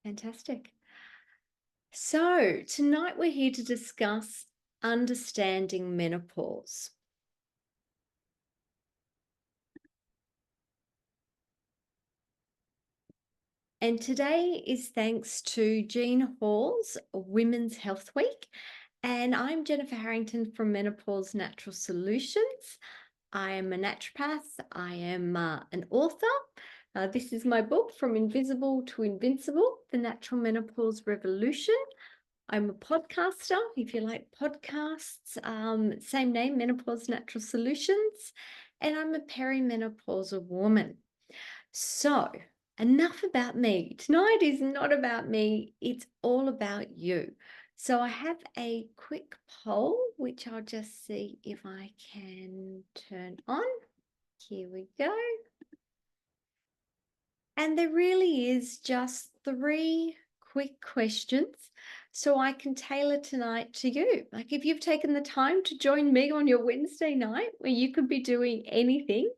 Fantastic. So tonight we're here to discuss understanding menopause. And today is thanks to Jean Hall's Women's Health Week. And I'm Jennifer Harrington from Menopause Natural Solutions. I am a naturopath. I am an author. This is my book, From Invisible to Invincible, The Natural Menopause Revolution. I'm a podcaster, if you like podcasts, same name, Menopause Natural Solutions, and I'm a perimenopausal woman. So enough about me. Tonight is not about me, it's all about you. So I have a quick poll, which I'll just see if I can turn on. Here we go. And there really is just 3 quick questions so I can tailor tonight to you. Like if you've taken the time to join me on your Wednesday night where you could be doing anything,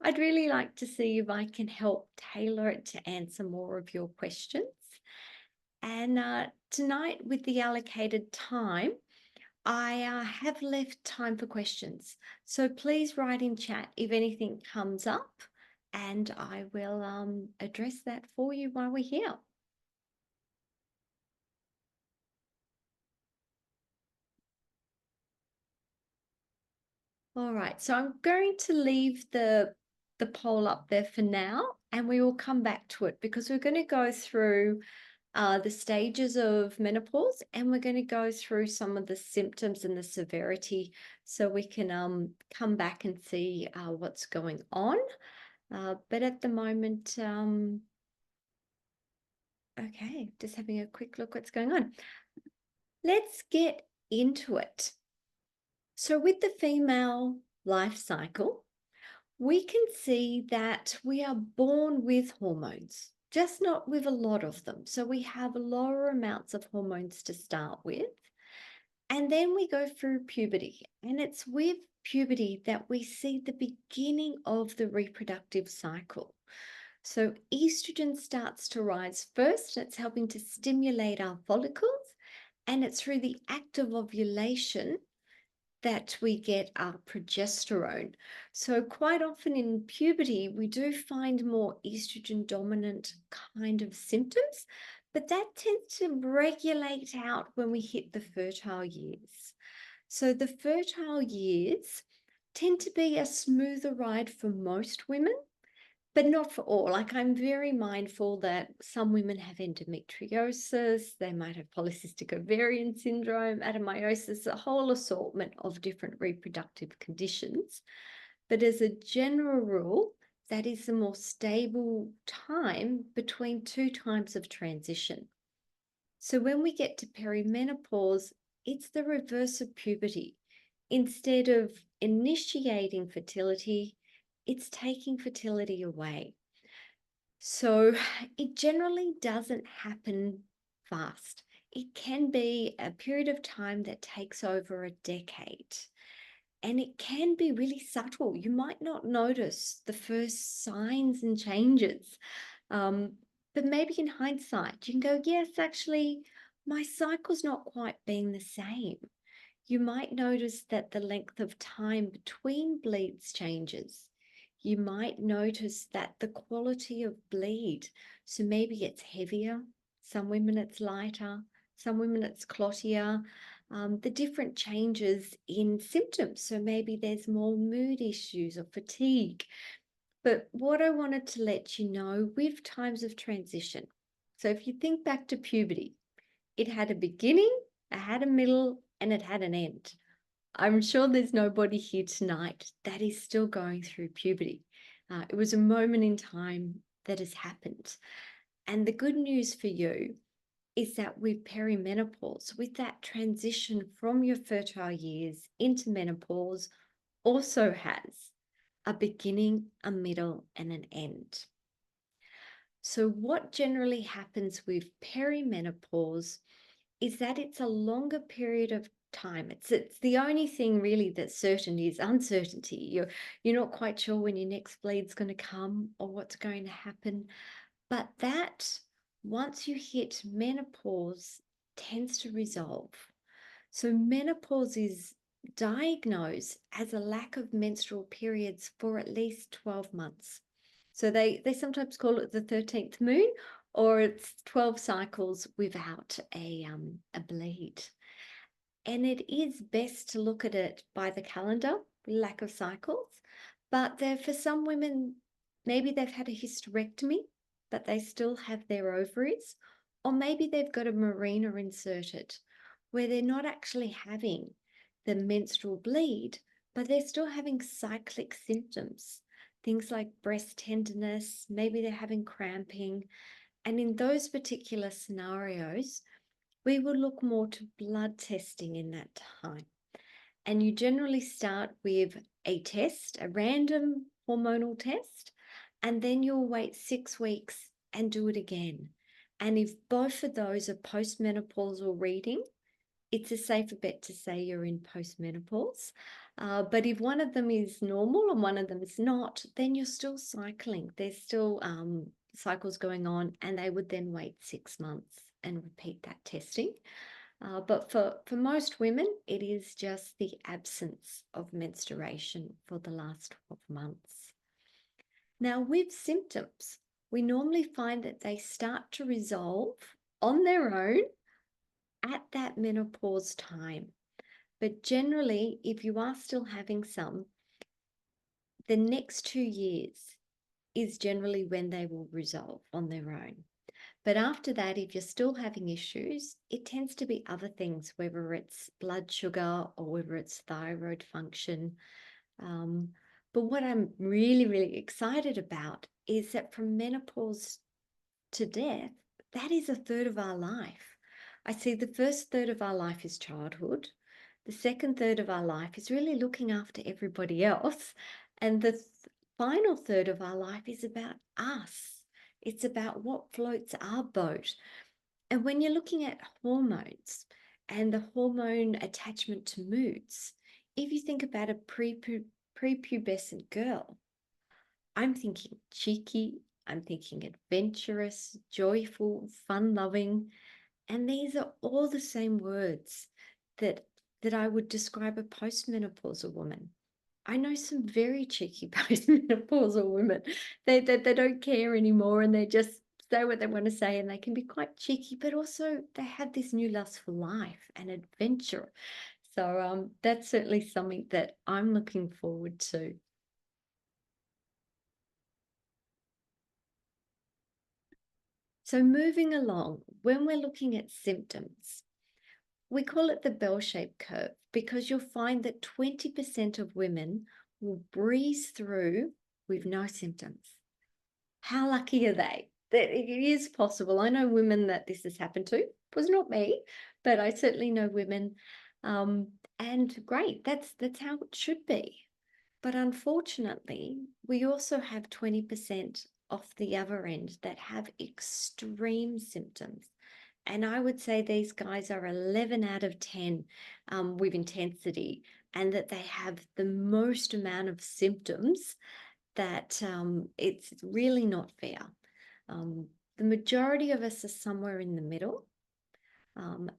I'd really like to see if I can help tailor it to answer more of your questions. And tonight with the allocated time, I have left time for questions. So please write in chat if anything comes up and I will address that for you while we're here. All right, so I'm going to leave the poll up there for now, and we will come back to it because we're going to go through the stages of menopause, and we're going to go through some of the symptoms and the severity so we can come back and see what's going on. But at the moment, okay, just having a quick look what's going on. Let's get into it. So with the female life cycle, we can see that we are born with hormones, just not with a lot of them. So we have lower amounts of hormones to start with. And then we go through puberty. And it's with puberty that we see the beginning of the reproductive cycle. So estrogen starts to rise first, and it's helping to stimulate our follicles. And it's through the act of ovulation that we get our progesterone. So quite often in puberty, we do find more estrogen dominant kind of symptoms, but that tends to regulate out when we hit the fertile years. So the fertile years tend to be a smoother ride for most women, but not for all. Like I'm very mindful that some women have endometriosis, they might have polycystic ovarian syndrome, adenomyosis, a whole assortment of different reproductive conditions. But as a general rule, that is the more stable time between 2 times of transition. So when we get to perimenopause, it's the reverse of puberty. Instead of initiating fertility, it's taking fertility away. So it generally doesn't happen fast. It can be a period of time that takes over a decade. And it can be really subtle. You might not notice the first signs and changes. But maybe in hindsight, you can go, yes, actually, my cycle's not quite being the same. You might notice that the length of time between bleeds changes. You might notice that the quality of bleed, so maybe it's heavier, some women it's lighter, some women it's clottier, the different changes in symptoms. So maybe there's more mood issues or fatigue. But what I wanted to let you know with times of transition. So if you think back to puberty, it had a beginning, it had a middle, and it had an end. I'm sure there's nobody here tonight that is still going through puberty. It was a moment in time that has happened. And the good news for you is that with perimenopause, with that transition from your fertile years into menopause, also has a beginning, a middle, and an end. So what generally happens with perimenopause is that it's a longer period of time. It's the only thing really that's certain is uncertainty. You're not quite sure when your next bleed's going to come or what's going to happen. But that once you hit menopause, tends to resolve. So menopause is diagnosed as a lack of menstrual periods for at least 12 months. So they sometimes call it the 13th moon, or it's 12 cycles without a bleed. And it is best to look at it by the calendar, lack of cycles. But there, for some women, maybe they've had a hysterectomy, but they still have their ovaries, or maybe they've got a marina inserted where they're not actually having the menstrual bleed, but they're still having cyclic symptoms, things like breast tenderness, maybe they're having cramping. And in those particular scenarios, we will look more to blood testing in that time. And you generally start with a test, a random hormonal test, and then you'll wait 6 weeks and do it again. And if both of those are postmenopausal reading, it's a safer bet to say you're in postmenopause. But if one of them is normal and one of them is not, then you're still cycling. There's still cycles going on, and they would then wait 6 months and repeat that testing. But for most women, it is just the absence of menstruation for the last 12 months. Now, with symptoms, we normally find that they start to resolve on their own at that menopause time. But generally, if you are still having some, the next 2 years is generally when they will resolve on their own. But after that, if you're still having issues, it tends to be other things, whether it's blood sugar or whether it's thyroid function. But what I'm really, really excited about is that from menopause to death, that is a third of our life. I see the first third of our life is childhood. The second third of our life is really looking after everybody else. And the final third of our life is about us. It's about what floats our boat. And when you're looking at hormones and the hormone attachment to moods, if you think about a prepubescent girl, I'm thinking cheeky, I'm thinking adventurous, joyful, fun-loving, and these are all the same words that I would describe a postmenopausal woman. I know some very cheeky postmenopausal women. They don't care anymore, and they just say what they want to say, and they can be quite cheeky, but also they have this new lust for life and adventure. So that's certainly something that I'm looking forward to. So moving along, when we're looking at symptoms, we call it the bell-shaped curve because you'll find that 20% of women will breeze through with no symptoms. How lucky are they? That it is possible. I know women that this has happened to. It was not me, but I certainly know women. And great, that's how it should be. But unfortunately, we also have 20% off the other end that have extreme symptoms. And I would say these guys are 11 out of 10 with intensity, and that they have the most amount of symptoms that it's really not fair. The majority of us are somewhere in the middle.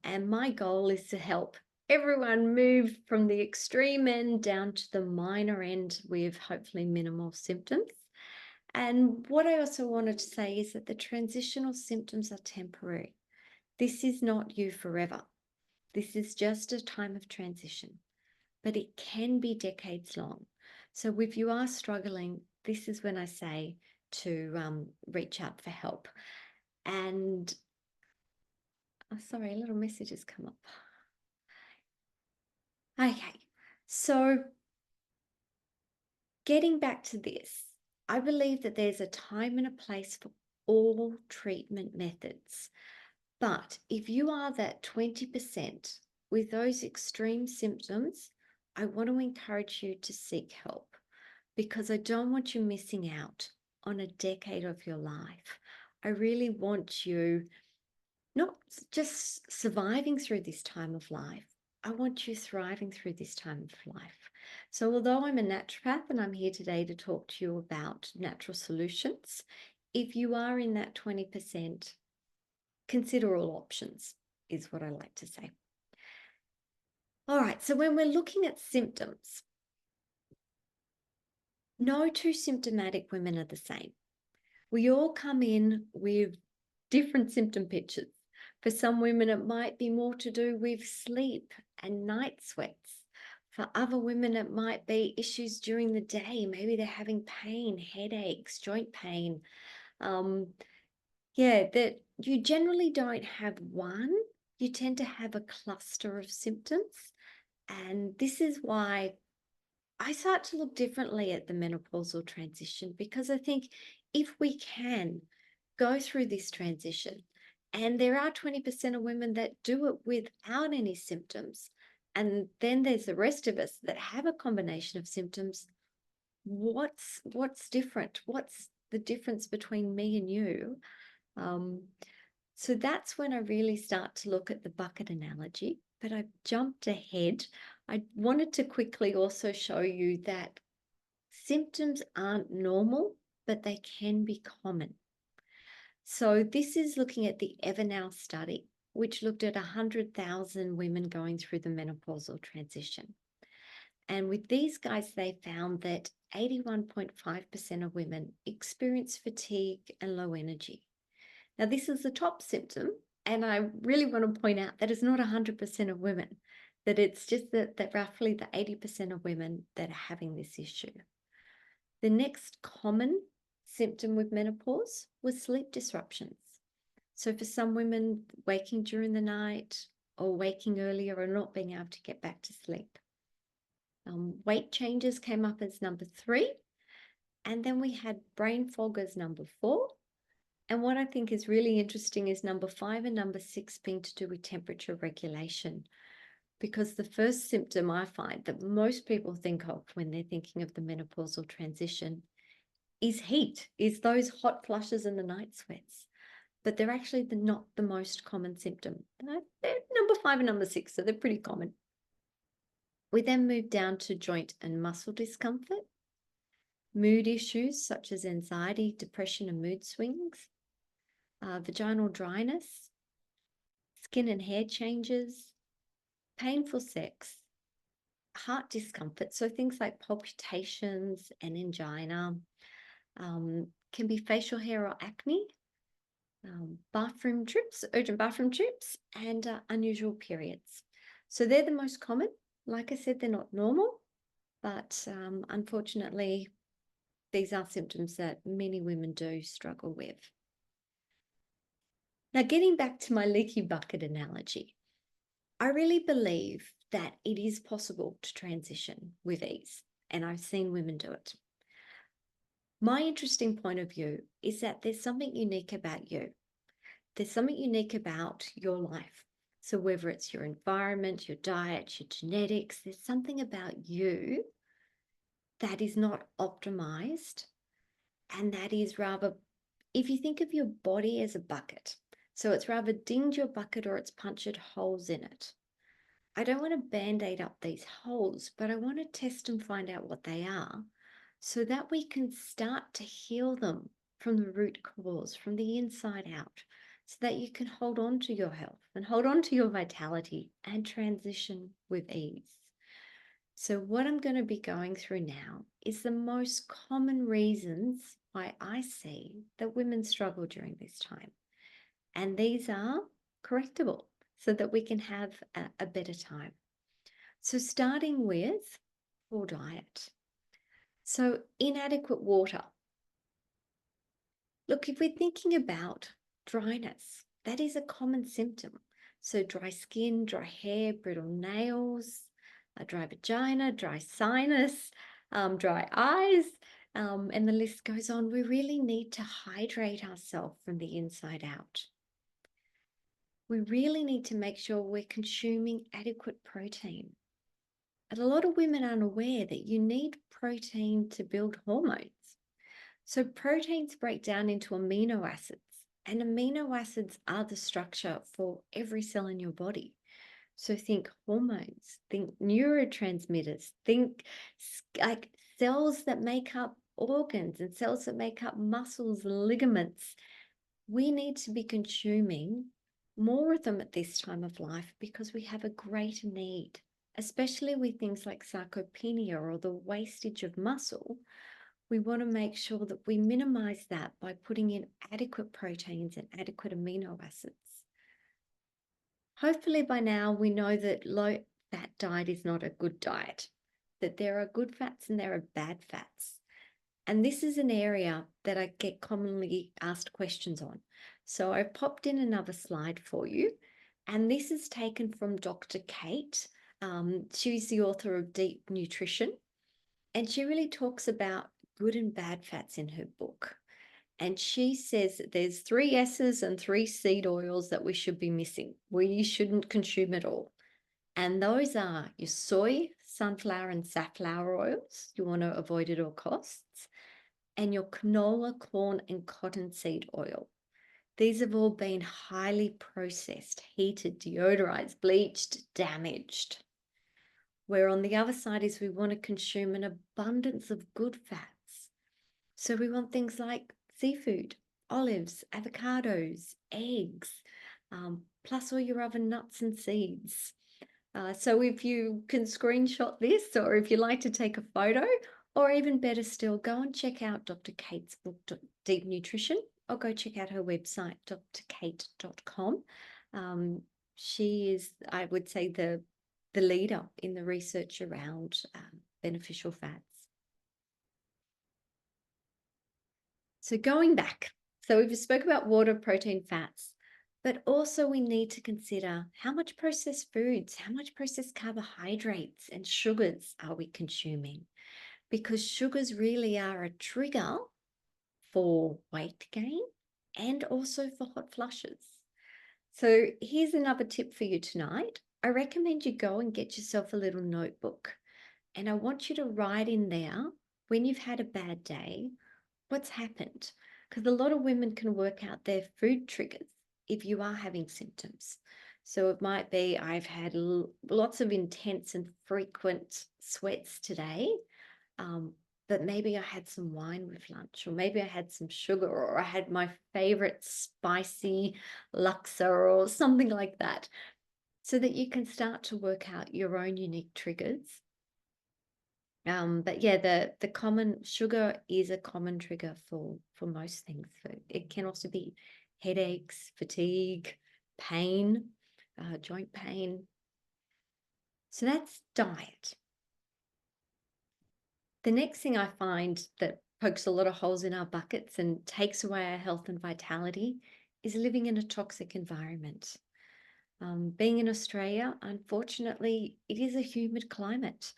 And my goal is to help everyone move from the extreme end down to the minor end with hopefully minimal symptoms. And what I also wanted to say is that the transitional symptoms are temporary. This is not you forever. This is just a time of transition, but it can be decades long. So if you are struggling, this is when I say to reach out for help. And oh, sorry, a little message has come up. Okay, so getting back to this, I believe that there's a time and a place for all treatment methods. But if you are that 20% with those extreme symptoms, I want to encourage you to seek help because I don't want you missing out on a decade of your life. I really want you not just surviving through this time of life. I want you thriving through this time of life. So although I'm a naturopath and I'm here today to talk to you about natural solutions, if you are in that 20%, consider all options, is what I like to say. All right, so when we're looking at symptoms, no two symptomatic women are the same. We all come in with different symptom pictures. For some women, it might be more to do with sleep and night sweats. For other women, it might be issues during the day. Maybe they're having pain, headaches, joint pain. That you generally don't have one. You tend to have a cluster of symptoms. And this is why I start to look differently at the menopausal transition, because I think if we can go through this transition, and there are 20% of women that do it without any symptoms, and then there's the rest of us that have a combination of symptoms, what's different? What's the difference between me and you? So that's when I really start to look at the bucket analogy, but I jumped ahead. I wanted to quickly also show you that symptoms aren't normal, but they can be common. So this is looking at the Evernow study, which looked at 100,000 women going through the menopausal transition. And with these guys, they found that 81.5% of women experience fatigue and low energy. Now, this is the top symptom, and I really want to point out that it's not 100% of women, that it's just that roughly the 80% of women that are having this issue. The next common symptom with menopause was sleep disruptions. So for some women, waking during the night or waking earlier or not being able to get back to sleep. Weight changes came up as number 3. And then we had brain fog as number 4. And what I think is really interesting is number 5 and number 6 being to do with temperature regulation. Because the first symptom I find that most people think of when they're thinking of the menopausal transition is heat, is those hot flushes and the night sweats. But they're actually not the most common symptom. They're number 5 and number 6, so they're pretty common. We then move down to joint and muscle discomfort, mood issues such as anxiety, depression, and mood swings, vaginal dryness, skin and hair changes, painful sex, heart discomfort, so things like palpitations and angina, can be facial hair or acne, bathroom trips, urgent bathroom trips, and unusual periods. So they're the most common. Like I said, they're not normal, but unfortunately, these are symptoms that many women do struggle with. Now, getting back to my leaky bucket analogy, I really believe that it is possible to transition with ease, and I've seen women do it. My interesting point of view is that there's something unique about you. There's something unique about your life. So whether it's your environment, your diet, your genetics, there's something about you that is not optimized, and that is rather, if you think of your body as a bucket, so it's rather dinged your bucket or it's punctured holes in it. I don't want to band-aid up these holes, but I want to test and find out what they are so that we can start to heal them from the root cause, from the inside out, so that you can hold on to your health and hold on to your vitality and transition with ease. So what I'm going to be going through now is the most common reasons why I see that women struggle during this time. And these are correctable so that we can have a better time. So starting with poor diet. So inadequate water. Look, if we're thinking about dryness, that is a common symptom. So dry skin, dry hair, brittle nails, a dry vagina, dry sinus, dry eyes, and the list goes on. We really need to hydrate ourselves from the inside out. We really need to make sure we're consuming adequate protein. And a lot of women aren't aware that you need protein to build hormones. So proteins break down into amino acids, and amino acids are the structure for every cell in your body. So think hormones, think neurotransmitters, think like cells that make up organs and cells that make up muscles and ligaments. We need to be consuming more of them at this time of life because we have a greater need, especially with things like sarcopenia or the wastage of muscle. We want to make sure that we minimize that by putting in adequate proteins and adequate amino acids. Hopefully by now we know that low fat diet is not a good diet, that there are good fats and there are bad fats. And this is an area that I get commonly asked questions on. So I've popped in another slide for you. And this is taken from Dr. Kate. She's the author of Deep Nutrition. And she really talks about good and bad fats in her book. And she says that there's 3 S's and 3 seed oils that we should be missing. We shouldn't consume at all. And those are your soy, sunflower, and safflower oils. You want to avoid at all costs. And your canola, corn, and cottonseed oil. These have all been highly processed, heated, deodorized, bleached, damaged. Where on the other side is we want to consume an abundance of good fats. So we want things like seafood, olives, avocados, eggs, plus all your other nuts and seeds. So if you can screenshot this, or if you like to take a photo, or even better still, go and check out Dr. Kate's book, Deep Nutrition, or go check out her website, drkate.com. She is, I would say, the leader in the research around beneficial fats. So going back, so we've spoke about water, protein, fats, but also we need to consider how much processed foods, how much processed carbohydrates and sugars are we consuming? Because sugars really are a trigger for weight gain and also for hot flushes. So here's another tip for you tonight. I recommend you go and get yourself a little notebook, and I want you to write in there when you've had a bad day, what's happened? Because a lot of women can work out their food triggers if you are having symptoms. So it might be, I've had lots of intense and frequent sweats today, but maybe I had some wine with lunch, or maybe I had some sugar, or I had my favorite spicy laksa or something like that, so that you can start to work out your own unique triggers. But yeah, the common sugar is a common trigger for most things. So it can also be headaches, fatigue, pain, joint pain. So that's diet. The next thing I find that pokes a lot of holes in our buckets and takes away our health and vitality is living in a toxic environment. Being in Australia, unfortunately, it is a humid climate.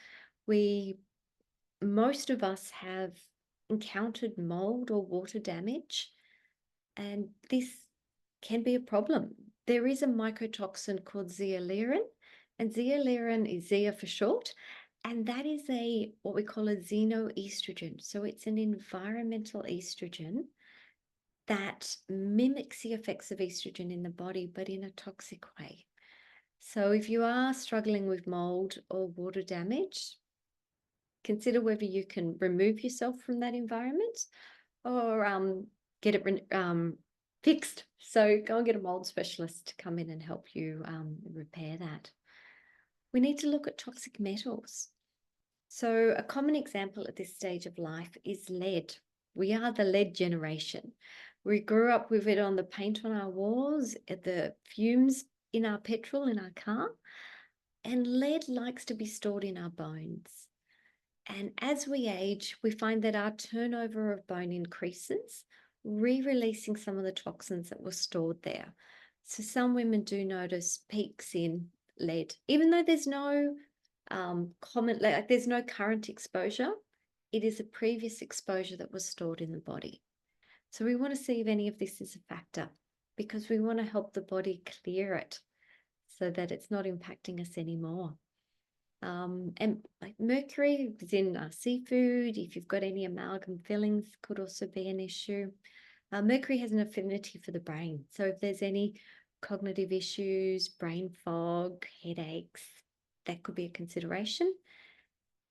Most of us have encountered mold or water damage, and this can be a problem. There is a mycotoxin called zearalenone, and zearalenone is Zea for short, and that is what we call a xenoestrogen. So it's an environmental estrogen that mimics the effects of estrogen in the body, but in a toxic way. So if you are struggling with mold or water damage, consider whether you can remove yourself from that environment or get it fixed. So go and get a mold specialist to come in and help you repair that. We need to look at toxic metals. So a common example at this stage of life is lead. We are the lead generation. We grew up with it on the paint on our walls, at the fumes in our petrol in our car, and lead likes to be stored in our bones. And as we age, we find that our turnover of bone increases, re-releasing some of the toxins that were stored there. So some women do notice peaks in lead, even though there's no there's no current exposure. It is a previous exposure that was stored in the body. So we want to see if any of this is a factor, because we want to help the body clear it so that it's not impacting us anymore. And like mercury is in seafood. If you've got any amalgam fillings, could also be an issue. Mercury has an affinity for the brain. So if there's any cognitive issues, brain fog, headaches, that could be a consideration.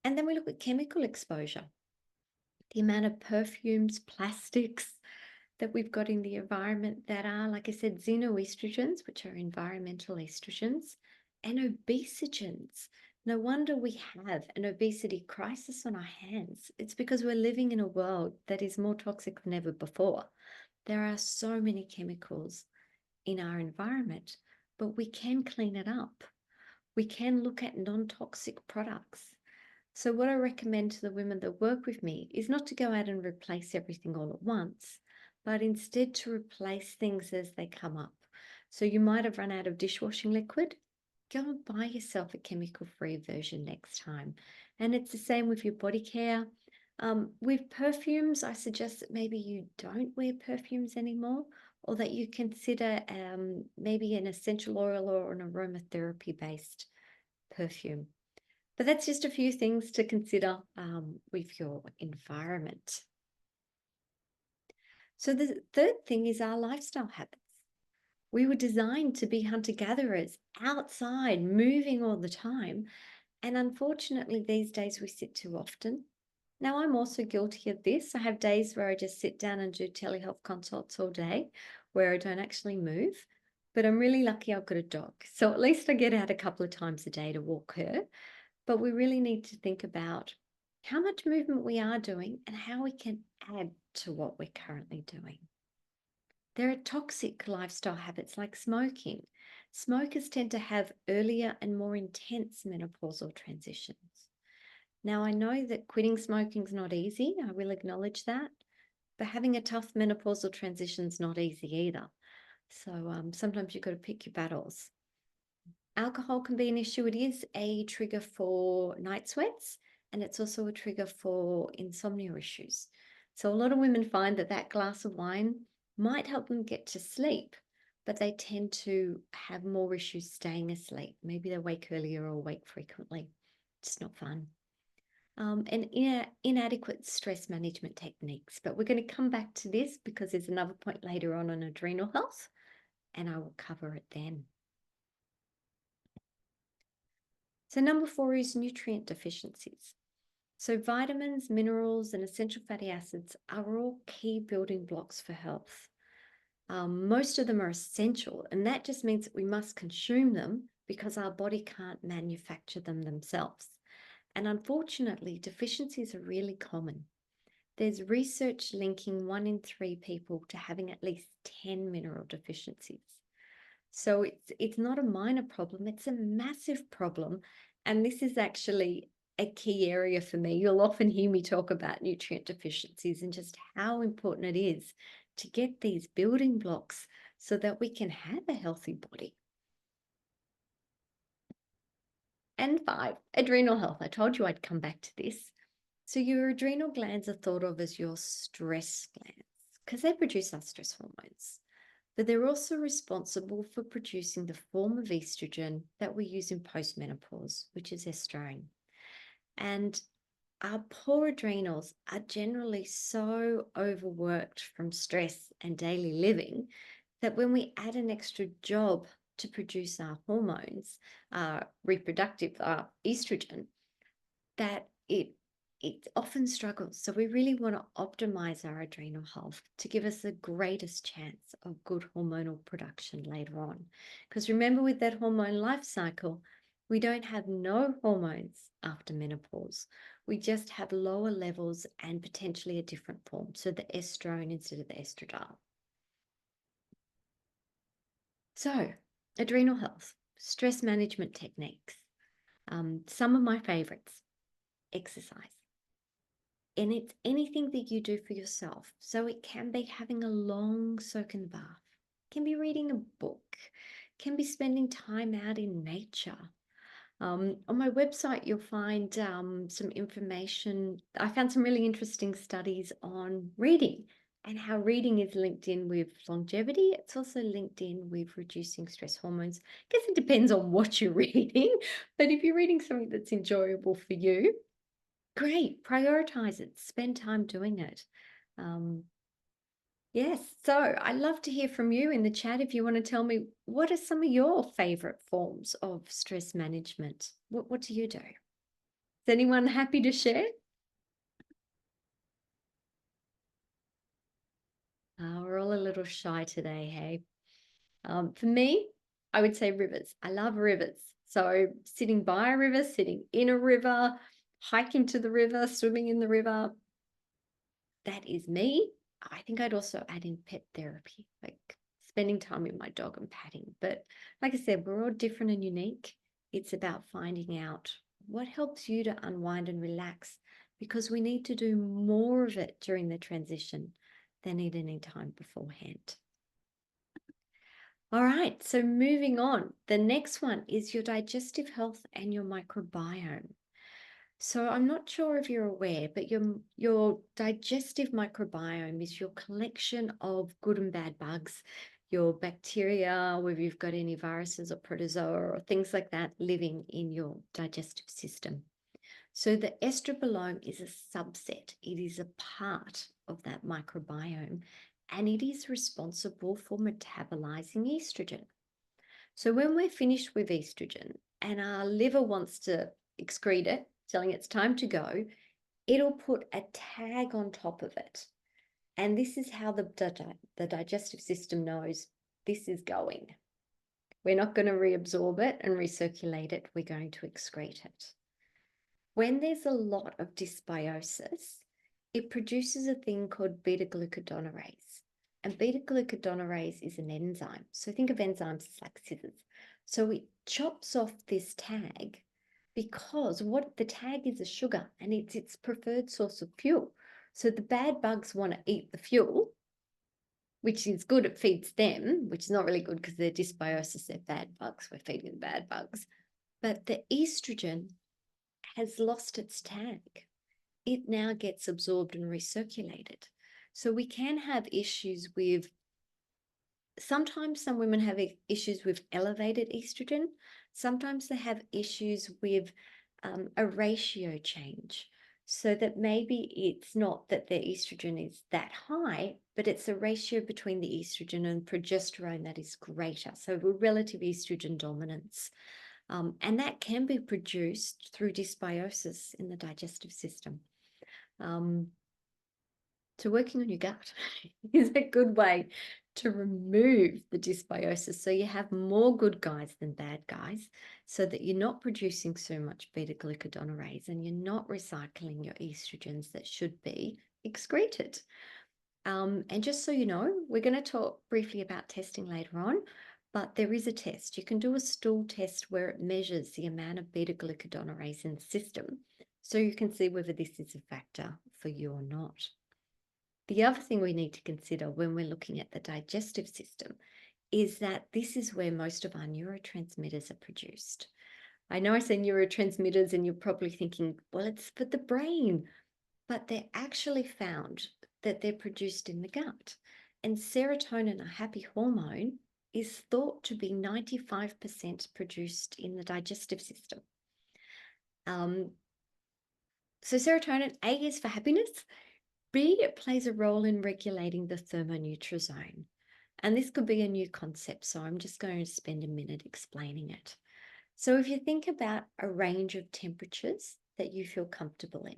And then we look at chemical exposure. The amount of perfumes, plastics, that we've got in the environment that are, like I said, xenoestrogens, which are environmental estrogens, and obesogens. No wonder we have an obesity crisis on our hands. It's because we're living in a world that is more toxic than ever before. There are so many chemicals in our environment, but we can clean it up. We can look at non-toxic products. So what I recommend to the women that work with me is not to go out and replace everything all at once, but instead to replace things as they come up. So you might have run out of dishwashing liquid. Go and buy yourself a chemical-free version next time. And it's the same with your body care. With perfumes, I suggest that maybe you don't wear perfumes anymore, or that you consider maybe an essential oil or an aromatherapy-based perfume. But that's just a few things to consider with your environment. So the third thing is our lifestyle habits. We were designed to be hunter-gatherers, outside, moving all the time. And unfortunately, these days we sit too often. Now, I'm also guilty of this. I have days where I just sit down and do telehealth consults all day, where I don't actually move. But I'm really lucky I've got a dog. So at least I get out a couple of times a day to walk her. But we really need to think about how much movement we are doing and how we can add to what we're currently doing. There are toxic lifestyle habits like smoking. Smokers tend to have earlier and more intense menopausal transitions. Now, I know that quitting smoking is not easy. I will acknowledge that. But having a tough menopausal transition is not easy either. So sometimes you've got to pick your battles. Alcohol can be an issue. It is a trigger for night sweats, and it's also a trigger for insomnia issues. So a lot of women find that that glass of wine might help them get to sleep, but they tend to have more issues staying asleep. Maybe they wake earlier or wake frequently. It's not fun. And inadequate stress management techniques. But we're going to come back to this because there's another point later on adrenal health, and I will cover it then. So number 4 is nutrient deficiencies. So vitamins, minerals, and essential fatty acids are all key building blocks for health. Most of them are essential, and that just means that we must consume them because our body can't manufacture them themselves. And unfortunately, deficiencies are really common. There's research linking 1 in 3 people to having at least 10 mineral deficiencies. So it's not a minor problem, it's a massive problem. And this is actually a key area for me. You'll often hear me talk about nutrient deficiencies and just how important it is to get these building blocks so that we can have a healthy body. And 5, adrenal health. I told you I'd come back to this. So your adrenal glands are thought of as your stress glands because they produce our stress hormones. But they're also responsible for producing the form of estrogen that we use in postmenopause, which is estrone. And our poor adrenals are generally so overworked from stress and daily living that when we add an extra job to produce our hormones, reproductive, estrogen, that it often struggles. So we really want to optimize our adrenal health to give us the greatest chance of good hormonal production later on. Because remember, with that hormone life cycle, we don't have no hormones after menopause. We just have lower levels and potentially a different form. So the estrone instead of the estradiol. So adrenal health, stress management techniques. Some of my favorites: exercise. And it's anything that you do for yourself. So it can be having a long soak in the bath, can be reading a book, can be spending time out in nature. On my website, you'll find some information. I found some really interesting studies on reading and how reading is linked in with longevity. It's also linked in with reducing stress hormones. I guess it depends on what you're reading, but if you're reading something that's enjoyable for you, great, prioritize it, spend time doing it. Yes, so I'd love to hear from you in the chat if you want to tell me what are some of your favorite forms of stress management. What do you do? Is anyone happy to share? We're all a little shy today, hey? For me, I would say rivers. I love rivers. So sitting by a river, sitting in a river, hiking to the river, swimming in the river, that is me. I think I'd also add in pet therapy, like spending time with my dog and patting. But like I said, we're all different and unique. It's about finding out what helps you to unwind and relax, because we need to do more of it during the transition than at any time beforehand. All right, so moving on. The next one is your digestive health and your microbiome. So I'm not sure if you're aware, but your digestive microbiome is your collection of good and bad bugs, your bacteria, whether you've got any viruses or protozoa or things like that living in your digestive system. So the estrobolome is a subset. It is a part of that microbiome, and it is responsible for metabolizing estrogen. So when we're finished with estrogen and our liver wants to excrete it, telling it's time to go, it'll put a tag on top of it. And this is how the digestive system knows this is going. We're not going to reabsorb it and recirculate it. We're going to excrete it. When there's a lot of dysbiosis, it produces a thing called beta-glucuronorase. And beta-glucuronorase is an enzyme. So think of enzymes as like scissors. So it chops off this tag, because what the tag is a sugar and it's its preferred source of fuel. So the bad bugs want to eat the fuel, which is good, it feeds them, which is not really good because they're dysbiosis, they're bad bugs, we're feeding the bad bugs. But the estrogen has lost its tag. It now gets absorbed and recirculated. So we can have issues with, sometimes some women have issues with elevated estrogen. Sometimes they have issues with a ratio change. So that maybe it's not that their estrogen is that high, but it's a ratio between the estrogen and progesterone that is greater. So a relative estrogen dominance. And that can be produced through dysbiosis in the digestive system. So working on your gut is a good way to remove the dysbiosis, so you have more good guys than bad guys, so that you're not producing so much beta-glucuronorase and you're not recycling your estrogens that should be excreted. And just so you know, we're going to talk briefly about testing later on, but there is a test. You can do a stool test where it measures the amount of beta-glucuronorase in the system, so you can see whether this is a factor for you or not. The other thing we need to consider when we're looking at the digestive system is that this is where most of our neurotransmitters are produced. I know I say neurotransmitters and you're probably thinking, well, it's for the brain, but they're actually found that they're produced in the gut. And serotonin, a happy hormone, is thought to be 95% produced in the digestive system. So serotonin, A, is for happiness. B, it plays a role in regulating the thermonutrasome. And this could be a new concept, so I'm just going to spend a minute explaining it. So if you think about a range of temperatures that you feel comfortable in.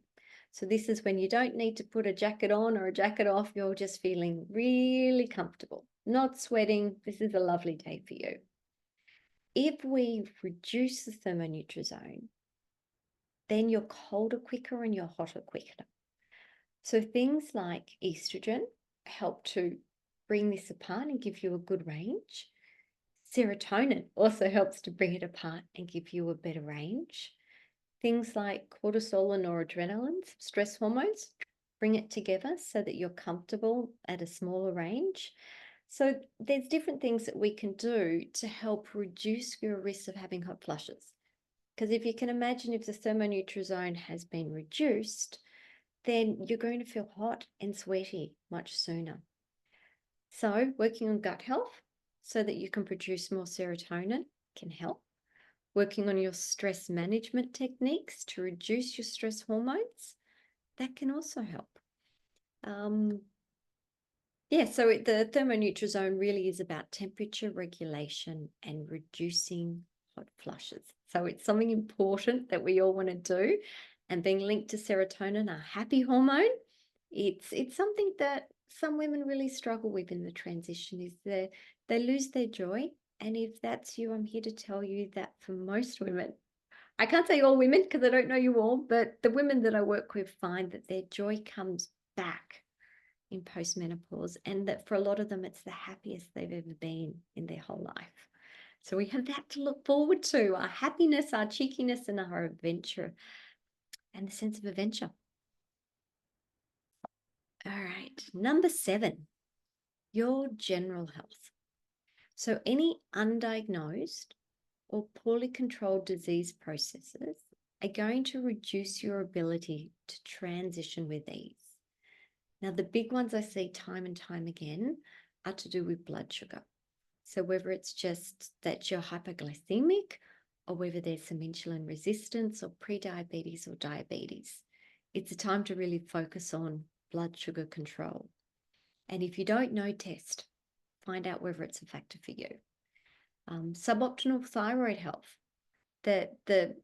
So this is when you don't need to put a jacket on or a jacket off, you're just feeling really comfortable, not sweating. This is a lovely day for you. If we reduce the thermonutrasome, then you're colder quicker and you're hotter quicker. So things like estrogen help to bring this apart and give you a good range. Serotonin also helps to bring it apart and give you a better range. Things like cortisol and noradrenaline, stress hormones, bring it together so that you're comfortable at a smaller range. So there's different things that we can do to help reduce your risk of having hot flushes. Because if you can imagine, if the thermonutrasome has been reduced, then you're going to feel hot and sweaty much sooner. So working on gut health so that you can produce more serotonin can help. Working on your stress management techniques to reduce your stress hormones, that can also help. So the thermonutrasome really is about temperature regulation and reducing hot flushes. So it's something important that we all want to do. And being linked to serotonin, our happy hormone, it's something that some women really struggle with in the transition is they lose their joy. And if that's you, I'm here to tell you that for most women, I can't say all women because I don't know you all, but the women that I work with find that their joy comes back in postmenopause, and that for a lot of them, it's the happiest they've ever been in their whole life. So we have that to look forward to, our happiness, our cheekiness, and our adventure, and the sense of adventure. All right, number 7, your general health. So any undiagnosed or poorly controlled disease processes are going to reduce your ability to transition with ease. Now, the big ones I see time and time again are to do with blood sugar. So whether it's just that you're hypoglycemic, or whether there's some insulin resistance or prediabetes or diabetes, it's a time to really focus on blood sugar control. And if you don't know, test. Find out whether it's a factor for you. Suboptimal thyroid health, a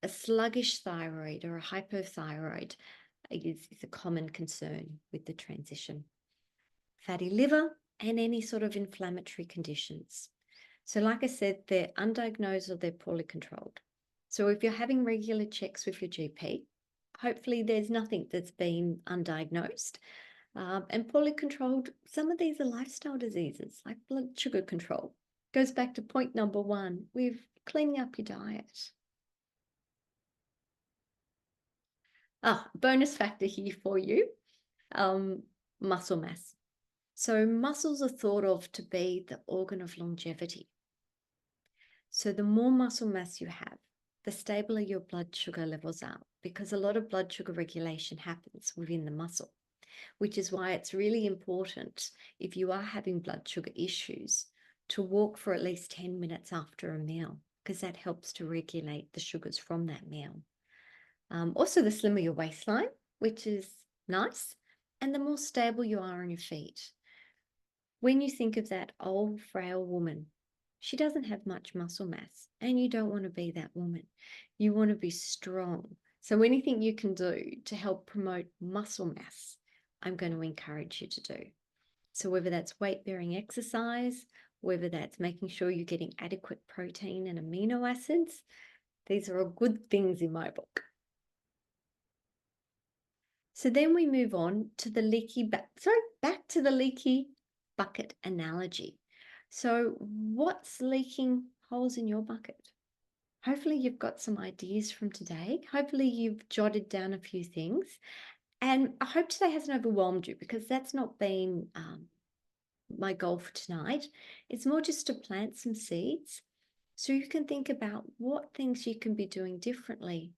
sluggish thyroid or a hypothyroid is a common concern with the transition. Fatty liver and any sort of inflammatory conditions. So like I said, they're undiagnosed or they're poorly controlled. So if you're having regular checks with your GP, hopefully there's nothing that's been undiagnosed. And poorly controlled, some of these are lifestyle diseases like blood sugar control. Goes back to point number 1 with cleaning up your diet. Bonus factor here for you, muscle mass. So muscles are thought of to be the organ of longevity. So the more muscle mass you have, the stabler your blood sugar levels are, because a lot of blood sugar regulation happens within the muscle, which is why it's really important if you are having blood sugar issues to walk for at least 10 minutes after a meal, because that helps to regulate the sugars from that meal. Also, the slimmer your waistline, which is nice, and the more stable you are on your feet. When you think of that old, frail woman, she doesn't have much muscle mass, and you don't want to be that woman. You want to be strong. So anything you can do to help promote muscle mass, I'm going to encourage you to do. So whether that's weight-bearing exercise, whether that's making sure you're getting adequate protein and amino acids, these are all good things in my book. So then we move on to the back to the leaky bucket analogy. So what's leaking holes in your bucket? Hopefully you've got some ideas from today. Hopefully you've jotted down a few things. And I hope today hasn't overwhelmed you, because that's not been my goal for tonight. It's more just to plant some seeds so you can think about what things you can be doing differently.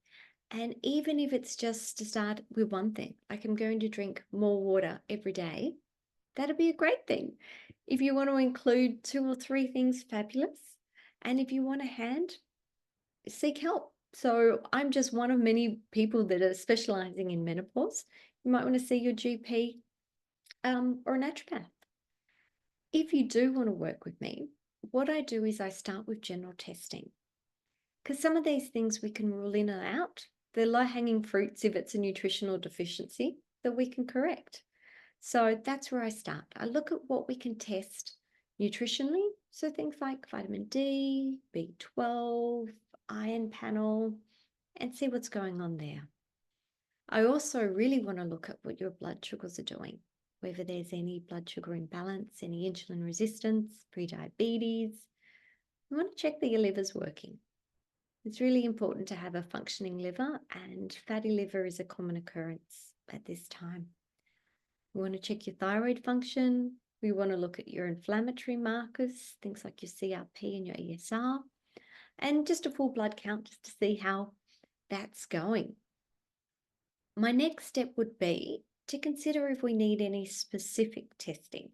And even if it's just to start with one thing, like I'm going to drink more water every day, that'd be a great thing. If you want to include 2 or 3 things, fabulous. And if you want a hand, seek help. So I'm just one of many people that are specializing in menopause. You might want to see your GP or a naturopath. If you do want to work with me, what I do is I start with general testing, because some of these things we can rule in and out. They're low-hanging fruits if it's a nutritional deficiency that we can correct. So that's where I start. I look at what we can test nutritionally. So things like vitamin D, B12, iron panel, and see what's going on there. I also really want to look at what your blood sugars are doing, whether there's any blood sugar imbalance, any insulin resistance, prediabetes. You want to check that your liver's working. It's really important to have a functioning liver, and fatty liver is a common occurrence at this time. We want to check your thyroid function. We want to look at your inflammatory markers, things like your CRP and your ESR, and just a full blood count just to see how that's going. My next step would be to consider if we need any specific testing.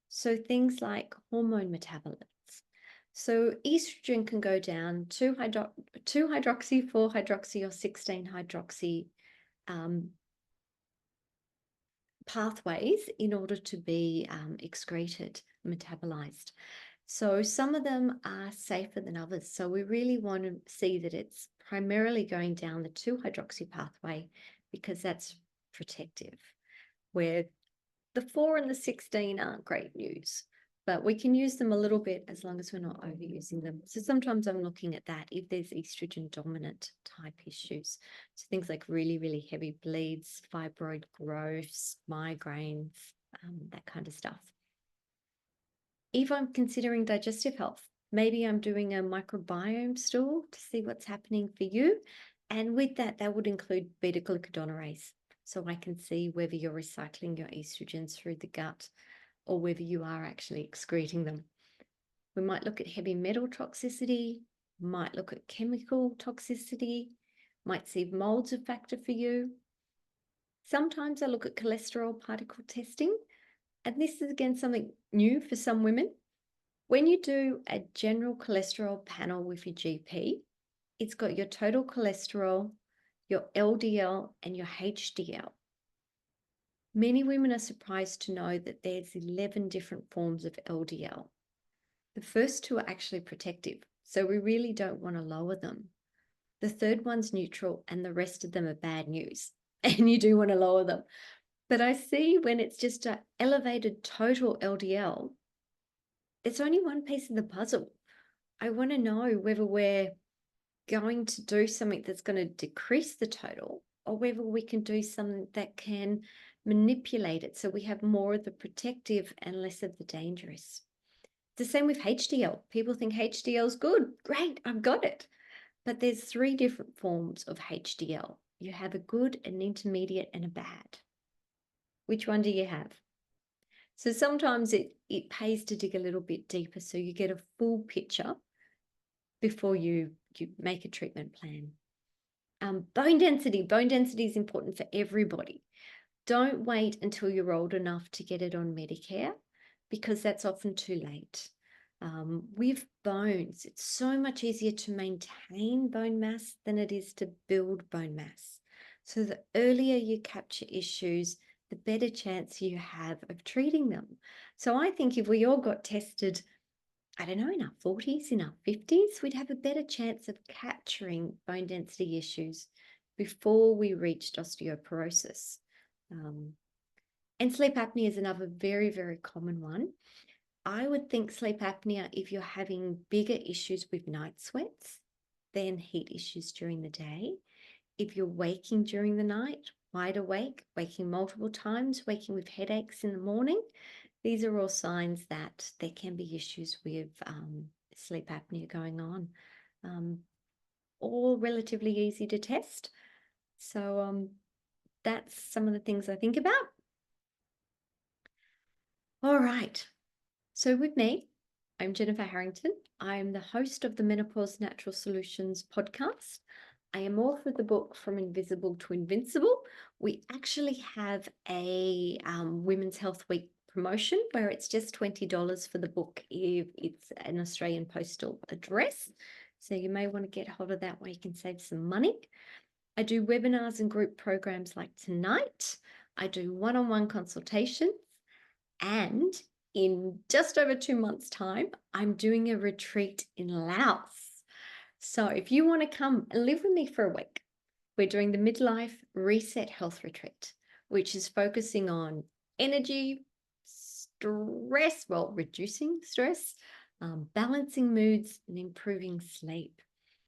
So things like hormone metabolites. So estrogen can go down 2-hydroxy, 4-hydroxy, or 16-hydroxy pathways in order to be excreted, metabolized. So some of them are safer than others. So we really want to see that it's primarily going down the 2-hydroxy pathway, because that's protective, where the 4 and the 16 aren't great news, but we can use them a little bit as long as we're not overusing them. So sometimes I'm looking at that if there's estrogen dominant type issues. So things like really, really heavy bleeds, fibroid growths, migraines, that kind of stuff. If I'm considering digestive health, maybe I'm doing a microbiome stool to see what's happening for you. And with that, that would include beta-glucuronorase. So I can see whether you're recycling your estrogens through the gut or whether you are actually excreting them. We might look at heavy metal toxicity, might look at chemical toxicity, might see if mold's a factor for you. Sometimes I look at cholesterol particle testing, and this is again something new for some women. When you do a general cholesterol panel with your GP, it's got your total cholesterol, your LDL, and your HDL. Many women are surprised to know that there's 11 different forms of LDL. The first two are actually protective, so we really don't want to lower them. The third one's neutral, and the rest of them are bad news, and you do want to lower them. But I see when it's just an elevated total LDL, it's only one piece of the puzzle. I want to know whether we're going to do something that's going to decrease the total or whether we can do something that can manipulate it so we have more of the protective and less of the dangerous. It's the same with HDL. People think HDL is good. Great, I've got it. But there's 3 different forms of HDL. You have a good, an intermediate, and a bad. Which one do you have? So sometimes it pays to dig a little bit deeper so you get a full picture before you make a treatment plan. Bone density. Bone density is important for everybody. Don't wait until you're old enough to get it on Medicare because that's often too late. With bones, it's so much easier to maintain bone mass than it is to build bone mass. So the earlier you capture issues, the better chance you have of treating them. So I think if we all got tested, I don't know, in our 40s, in our 50s, we'd have a better chance of capturing bone density issues before we reached osteoporosis. And sleep apnea is another very, very common one. I would think sleep apnea if you're having bigger issues with night sweats than heat issues during the day. If you're waking during the night, wide awake, waking multiple times, waking with headaches in the morning, these are all signs that there can be issues with sleep apnea going on. All relatively easy to test. So that's some of the things I think about. All right. So with me, I'm Jennifer Harrington. I'm the host of the Menopause Natural Solutions podcast. I am author of the book From Invisible to Invincible. We actually have a Women's Health Week promotion where it's just $20 for the book if it's an Australian postal address. So you may want to get hold of that where you can save some money. I do webinars and group programs like tonight. I do one-on-one consultations, and in just over 2 months' time, I'm doing a retreat in Laos. So if you want to come and live with me for a week, we're doing the Midlife Reset Health Retreat, which is focusing on energy, stress, well, reducing stress, balancing moods, and improving sleep.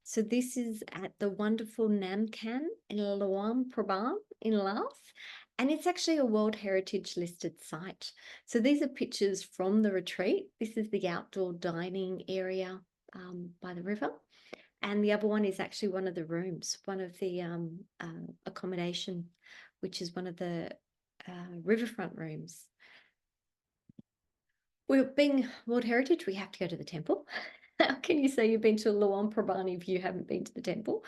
So this is at the wonderful Nam Khan in Luang Prabang in Laos. And it's actually a World Heritage listed site. So these are pictures from the retreat. This is the outdoor dining area by the river. And the other one is actually one of the rooms, one of the accommodation, which is one of the riverfront rooms. Well, being World Heritage, we have to go to the temple. How can you say you've been to Luang Prabang if you haven't been to the temple?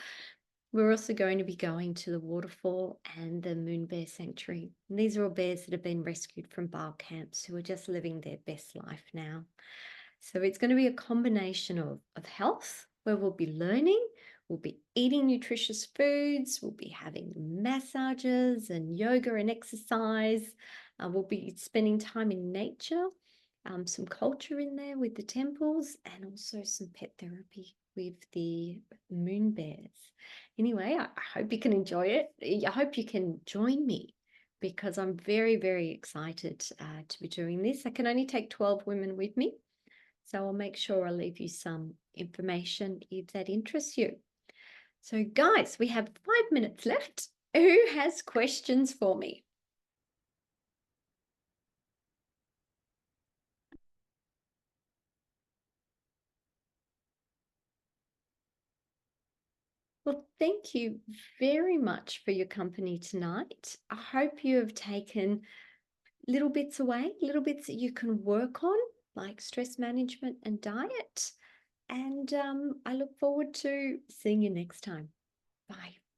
We're also going to be going to the waterfall and the moon bear sanctuary. And these are all bears that have been rescued from bar camps who are just living their best life now. So it's going to be a combination of health, where we'll be learning, we'll be eating nutritious foods, we'll be having massages and yoga and exercise. We'll be spending time in nature, some culture in there with the temples, and also some pet therapy with the moon bears. Anyway, I hope you can enjoy it. I hope you can join me because I'm very, very excited to be doing this. I can only take 12 women with me, so I'll make sure I leave you some information if that interests you. So guys, we have 5 minutes left. Who has questions for me? Well, thank you very much for your company tonight. I hope you have taken little bits away, little bits that you can work on, like stress management and diet. And I look forward to seeing you next time. Bye.